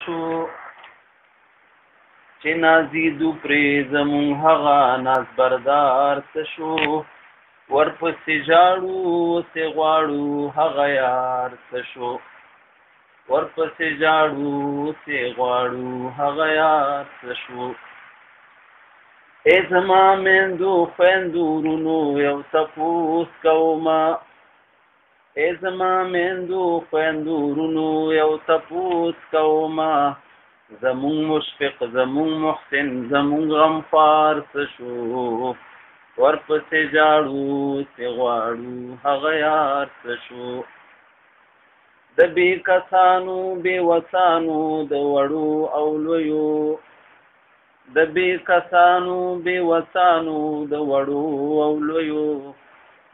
شو چې نازیدو پرې زمون هغه ناز بردار څه شو ورپسې ژاړو سې غواړو هغه یار څه شو ورپسې ژاړو سې غواړو هغه یار څه شو ای زما میندو خویندو ورونو یو تپوس کومه ای زما میندو خویندو ورونو یو تپوس کومه زمون مشفق زمون محسن زمون غمخوار څه شو ورپسې ژاړو سې غواړو هغه یار څه شو د بې کسانو بې وسانو د وړو او لویو د بې کسانو بې وسانو د وړو او لویو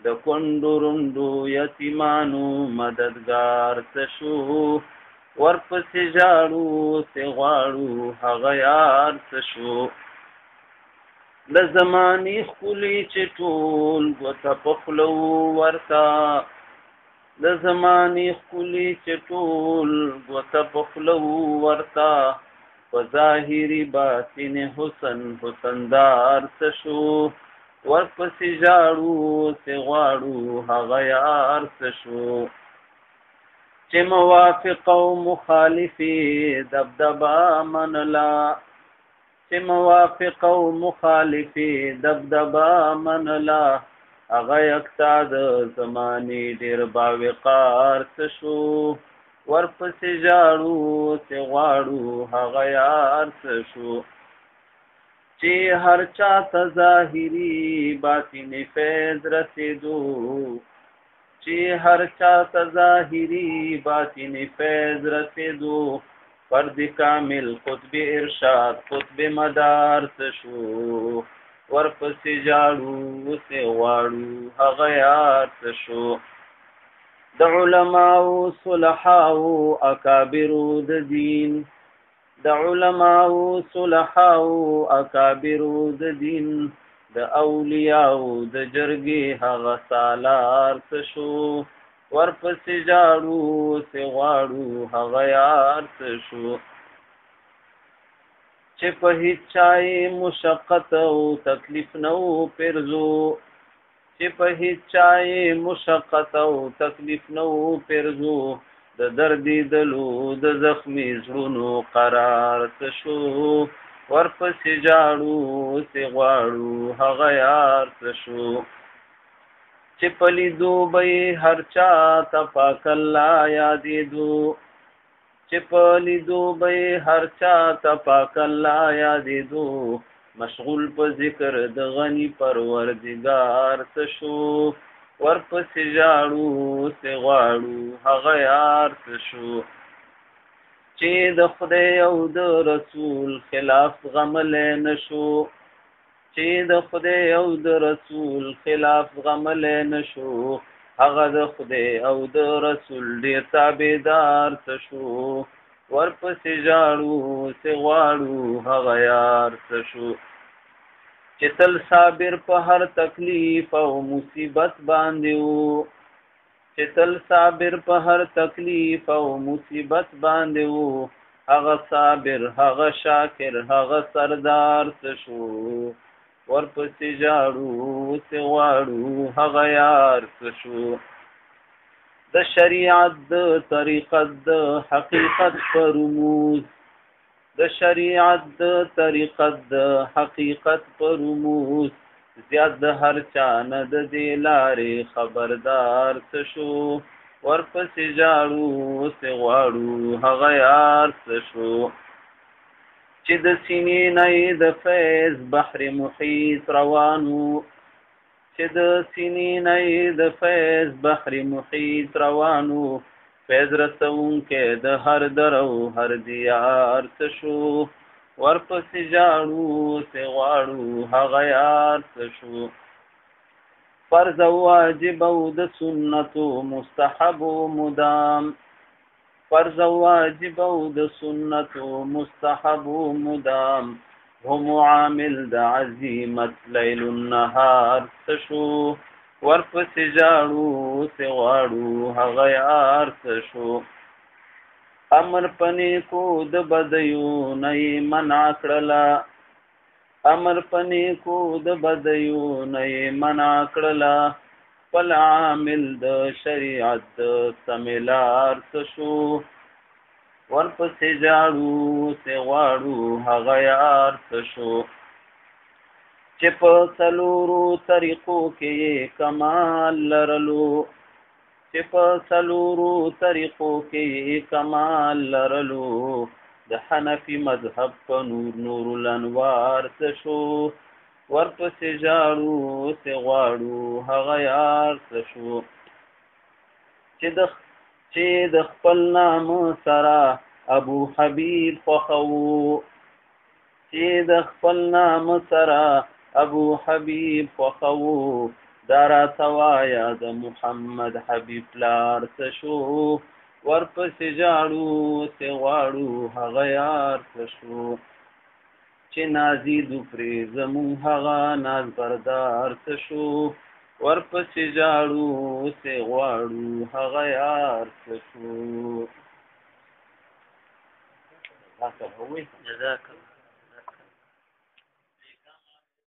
د کونډو رونډو یتیمانو مددګار څه شو ورپسې ژاړو سې غواړو هغه یار څه شو د زمانې ښکلي چې ټول ګوته په خوله ورته د زمانې ښکلي چې ټول ګوته په خوله ورته په ظاهري باطن حسندار څه شو ورپسې ژاړو سې غواړو هغه یار څه شو چې موافق او مخالفي دبدبه منله چې موافق او مخالفي دبدبه منله هغه یکتا د زمانې ډېر باوقار څه شو ورپسې ژاړو سې غواړو هغه یار څه شو چې هر چا ته ظاهري باطني فیض رسېدو چې هر چا ته ظاهري باطني فیض رسېدو فرد کامل قطب ارشاد قطب مدار څه شو ورپسې ژاړو سې غواړو هغه یار څه شو د علماو صلحاو اکابرو د دین د علماو صلحاو اکابرو د دین د اولیاو د جرګې هغه سالار څه شو ورپسې ژاړو سې غواړو هغه یار څه شو چې په هیڅ چای مشقت او تکلیف نه و پرزو چې په هیڅ چای مشقت او تکلیف نه و پرزو د دردې دلو د زخمي زړونو قرار څه شو ورپسې ژاړو سې غواړو هغه یار څه شو چې په لیدو به یې هر چا ته پاک الله یادېدو چې په لیدو به یې هر چا ته پاک الله یادېدو مشغول په ذکر د غني پروردګار څه شو ورپسې ژاړو سې غواړو هغه یار څه شو چې د خدای او د رسول خلاف غملی نه شو چې د خدای او د رسول خلاف غملی نه شو هغه د خدای او د رسول ډېر تابعدار څه شو ورپسې ژاړو سې غواړو هغه یار څه شو چې تل صابر په هر تکلیف او مصیبت باندې وو چې تل صابر په هر تکلیف او مصیبت باندې وو هغه صابر هغه شاکر هغه سردار څه شو ورپسې ژاړو سې غواړو هغه یار څه شو د شریعت د طریقت د حقیقت په رموز د شریعت د طریقت د حقیقت په رموز زیات د هر چا نه د دې لارې خبردار څه شو ورپسې ژاړو سې غواړو هغه یار څه شو چې د سینې نه یې د فیض بحر محیط روانو چې د سینې نه یې د فیض بحر محیط روانو فیض رسونکی د هر در او هر دیار څه شو ورپسې ژاړو سې غواړو هغه یار څه شو فرض او واجب او د سنتو مستحب و مدام فرض او واجب او د سنتو مستحب و مدام هم عامل د عزیمت لیل النهار څه شو ورپسې ژاړو سې غواړو هغه یار څه شو امر پنی کو د بدیو نه منع کړله امر پنی کو د بدیو نه منع کړله فل عامل د شریعت سملار شو ورپسې جاړو سه غواړو هغه یار شو چې په څلورو طریقو کې کمال لرلو چې په څلورو طریقو کې کمال لرلو د حنفي مذهب په نور الانوار شو ورپسې جاړو سه غواړو هغه یار شو چې د خپل نام سره ابو حبیب خوښو چې د خپل نام سره ابو حبیب خوښو دا راته وایه د محمد حبیب پلار څه شو ورپسې جاړو سه غواړو هغه یار څه شو چې نازیدو پرې زمون هغه ناز بردار څه شو ورپسې جاړو سه غواړو هغه یار څه شو. جزاک الله.